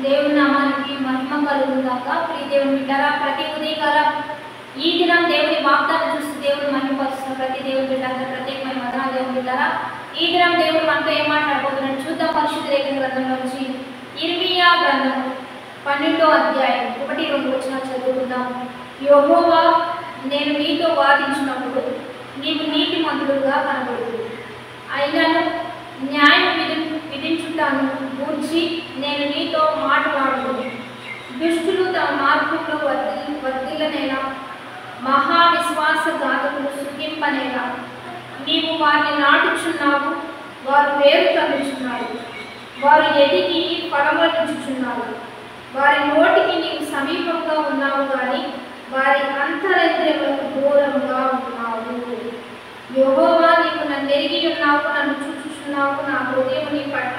దేవుని నామానికి మహిమ కలుగుగాక. ప్రియ దేవుని బిడ్డలారా, ప్రతి ఉదయకాలం ఈ దినం దేవుని వాగ్దానం చూసి దేవుని మహిమపరుస్తున్న ప్రతి దేవుని బిడ్డలారా, ప్రత్యేకమైన వందనాలు. దేవుని బిడ్డలారా, ఈ దినం దేవుడు మనతో ఏం మాట్లాడబోతున్నాడు చూద్దాం. పరిశుద్ధ లేఖన గ్రంథంలోంచి ఇర్మీయా గ్రంథం 12వ అధ్యాయం 1-2 వచనాలు చదువుకుందాం. యెహోవా, నేను నీతో వాదించినప్పుడు నీవు నీతిమంతుడుగా కనబడుతుంది, అయినను న్యాయం విధించుటాను గూర్చి నేను నీతో మాట్లాడుతుంది. దుష్టులు తమ మార్గంలో వర్ధిల్లనేలా, మహావిశ్వాసఘాతకులు సుఖింపనేలా. నీవు వారిని నాటుచున్నావు, వారు వేరు కలుచున్నారు, వారు ఎదిగి ఫలమలుచుచున్నారు. వారి నోటికి నీవు సమీపంగా ఉన్నావు, కానీ వారి అంతరంద్రియములకు దూరంగా ఉన్నావు. యెహోవా, నీవు నన్ను ఎరిగి ఉన్నావు, నన్ను చూచుచున్నావు. నా హృదయం నీ పట్ల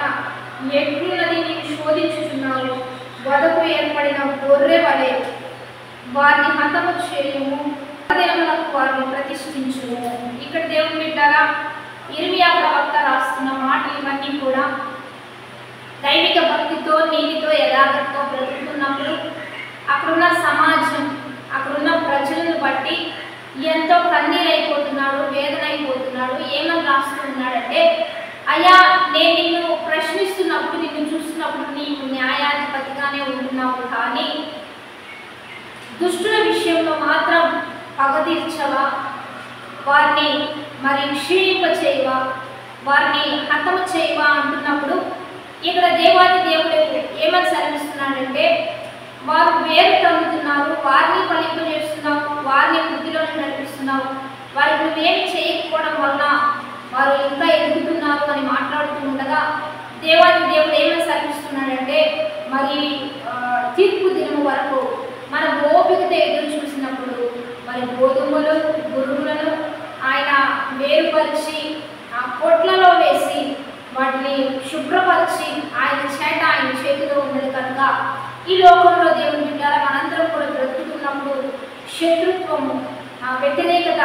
ఎట్లున్నది నీవు శోధించుచున్నావు. వదకు ఏర్పడిన గొర్రె వలె వారిని హతము చేయము, హృదయములకు వారిని ప్రతిష్ఠించుము. ఇక్కడ దేవుని బిడ్డలారా, ఇర్మీయా ప్రవక్త రాస్తున్న మాటలు ఇవన్నీ కూడా దైవిక భక్తితో, నీతితో, యథార్థతో బ్రతుకుతున్నప్పుడు అక్కడున్న సమాజం, అక్కడున్న ప్రజలను బట్టి ఎంతో కన్నీరైపోతున్నాడు, వేదన అయిపోతున్నాడు. ఏమని రాస్తున్నాడంటే, అయ్యా, నేను నిన్ను ప్రశ్నిస్తున్నప్పుడు, నిన్ను చూస్తున్నప్పుడు నీవు న్యాయాధిపతిగానే ఉంటున్నావు, కానీ దుష్టుల విషయంలో మాత్రం పగ తీర్చవా, వారిని మరి క్షీణింపచేయవా, వారిని హతము చేయవా అంటున్నప్పుడు ఇక్కడ దేవాది దేవుడు ఏమని సెలవిస్తున్నాడంటే, వారు వేరు తగ్గుతున్నారు, వారిని ఫలింపజేస్తున్నావు, వారిని వృద్ధిలోనే నడిపిస్తున్నావు, వారికి నువ్వేమి చేయకపోవడం వలన వారు ఇంకా ఎదుగుతున్నారు అని మాట్లాడుతూ ఉండగా దేవాది దేవుడు ఏమని సెలవిస్తున్నాడంటే, మరి తీర్పు దినము వరకు మన ఓపికతో ఎదురు చూసినప్పుడు మరి గోధుమలు గురువులను ఆయన వేరుపరిచి ఆ పొట్లలో వేసి వాటిని శుభ్రపరిచి ఆయన చేతిలో ఉన్నది కనుక ఈ లోకంలో దేవుని బిడ్డలారా, మనందరం కూడా బ్రతుకుతున్నప్పుడు శత్రుత్వము, వ్యతిరేకత,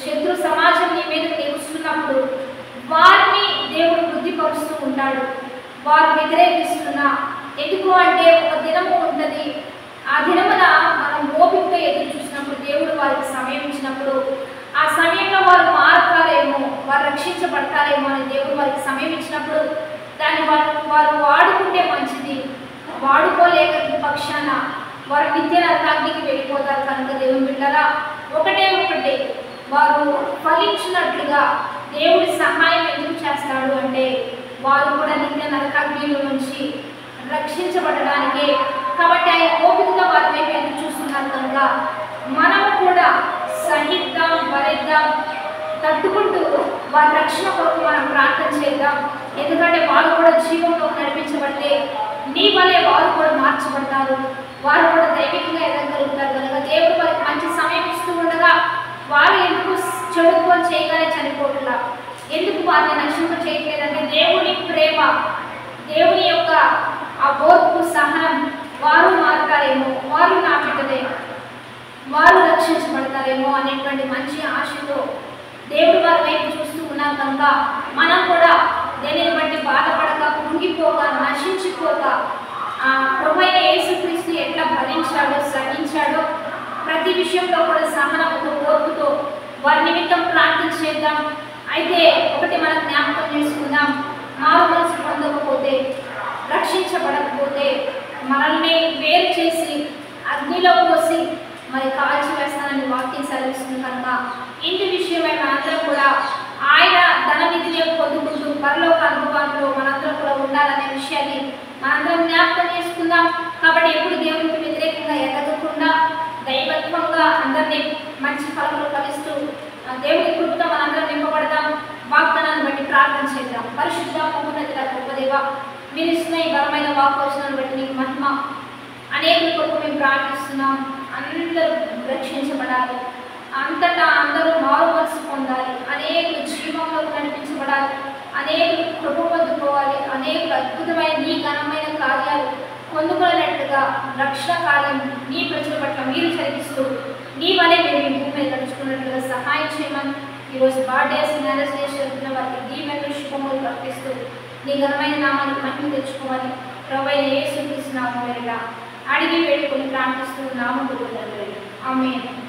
శత్రు సమాజం నీ మీద నిలుస్తున్నప్పుడు వారిని దేవుడు బుద్ధిపరుస్తూ ఉంటాడు. వారు వ్యతిరేకిస్తున్నా ఎందుకు అంటే ఒక దినము ఉంటుంది, ఆ దినమున మనం ఓపికతో ఎదురు చూసినప్పుడు దేవుడు వారికి సమయం ఇచ్చినప్పుడు ఆ సమయంలో వారు మారుతారేమో, వారు రక్షించబడతారేమో అని దేవుడు వారికి సమయం ఇచ్చినప్పుడు దాన్ని వారు వాడుకుంటే మంచిది. వాడుకోలేక పక్షాన వారు నిత్య నరకాగ్నికి వెళ్ళిపోతారు. కనుక దేవుని బిడ్డలారా, ఒకటే వారు ఫలించినట్లుగా దేవుడి సహాయం ఎందుకు చేస్తాడు అంటే, వారు కూడా నిత్య నరకాగ్నిలో నుంచి రక్షించబడడానికే. కాబట్టి ఆయన ఓపికగా వారి వైపు ఎదురు చూస్తున్నారు కనుక మనము కూడా సహిద్దాం, భరిద్దాం, తట్టుకుంటూ వారి రక్షణ కొరకు మనం ప్రార్థన చేద్దాం. ఎందుకంటే వారు కూడా జీవంలో నడిపించబడితే నీ వలె వారు కూడా మార్చబడతారు, వారు కూడా దైవికంగా ఎదగలుగుతారు. కనుక దేవుడు వారికి మంచి సమయం ఇస్తూ ఉండగా వారు ఎందుకు చెడుకొని చేయగానే చనిపోతున్నా, ఎందుకు వారిని నశింప చేయట్లేదంటే దేవుని ప్రేమ, దేవుని యొక్క ఆ ఓర్పు, సహనం, వారు మారుతారేమో, వారు నా బిడ్డలే, వారు రక్షించబడతారేమో అనేటువంటి మంచి ఆశతో దేవుడు వారి వైపు చూస్తూ ఉన్నాం. కనుక మనం కూడా దేనిని బట్టి బాధపడక, కృంగిపోక, నశించిపోక ఆ ప్రభువైన యేసుక్రీస్తు ఎట్లా భరించాడో, సహించాడో ప్రతి విషయంలో కూడా సహనంతో, ఓర్పుతో వారి నిమిత్తం ప్రార్థన చేద్దాం. అయితే ఒకటి మనం జ్ఞాపకం చేసుకుందాం, మారు మనసు పొందకపోతే, రక్షించబడకపోతే మనల్ని వేరు చేసి అగ్నిలో పోసి మరి కాల్చి వేస్తానని వాక్యం సెలవిస్తుంది. కనుక ఇంటి విషయమై మనందరం కూడా ఆయన ధన నిధిని పొందుకుంటూ పరలోక అనుభవంలో మనందరం కూడా ఉండాలనే విషయాన్ని మనందరం జ్ఞాపకం చేసుకుందాం. కాబట్టి ఎప్పుడు దేవునికి వ్యతిరేకంగా ఎదగకుండా దైవత్వంగా అందరినీ మంచి ఫలంలో ఫలిస్తూ దేవుని కృపతో మనందరం నింపబడదాం. వాగ్దానాన్ని బట్టి ప్రార్థన చేద్దాం. పరిశుద్ధ మహోన్నతుడ గొప్ప దేవా, మీరు ఇస్తున్న ఈ బలమైన వాక్వచనాన్ని బట్టి నీకు మహిమ. అనేకుల కొరకు మేము ప్రార్థిస్తున్నాం. అందరూ రక్షించబడాలి, అంతటా అందరూ మారు మనసు పొందాలి, అనేకులు జీవంలో నడిపించబడాలి, అనేకులు కృప పొందుకోవాలి, అనేకులు అద్భుతమైన నీ ఘనమైన కార్యాలు పొందుకునేటట్లుగా రక్షణ కార్యం నీ ప్రజల పట్ల మీరు జరిగిస్తూ నీ వలె మేము ఈ భూమి మీద నడుచుకున్నట్లుగా సహాయం చేయమని ఈరోజు బర్త్డేస్, మ్యారేజ్ డేస్ జరుగుతున్న వారికి దీవెనలు, శుభములు ప్రకటిస్తూ నీ ఘనమైన నామాన్ని మహిమ తెచ్చుకోవాలి. ప్రభువైన యేసుక్రీస్తు నామమున అడిగి వేడుకొని ప్రార్థిస్తున్నాము తండ్రి. ఆమేన్.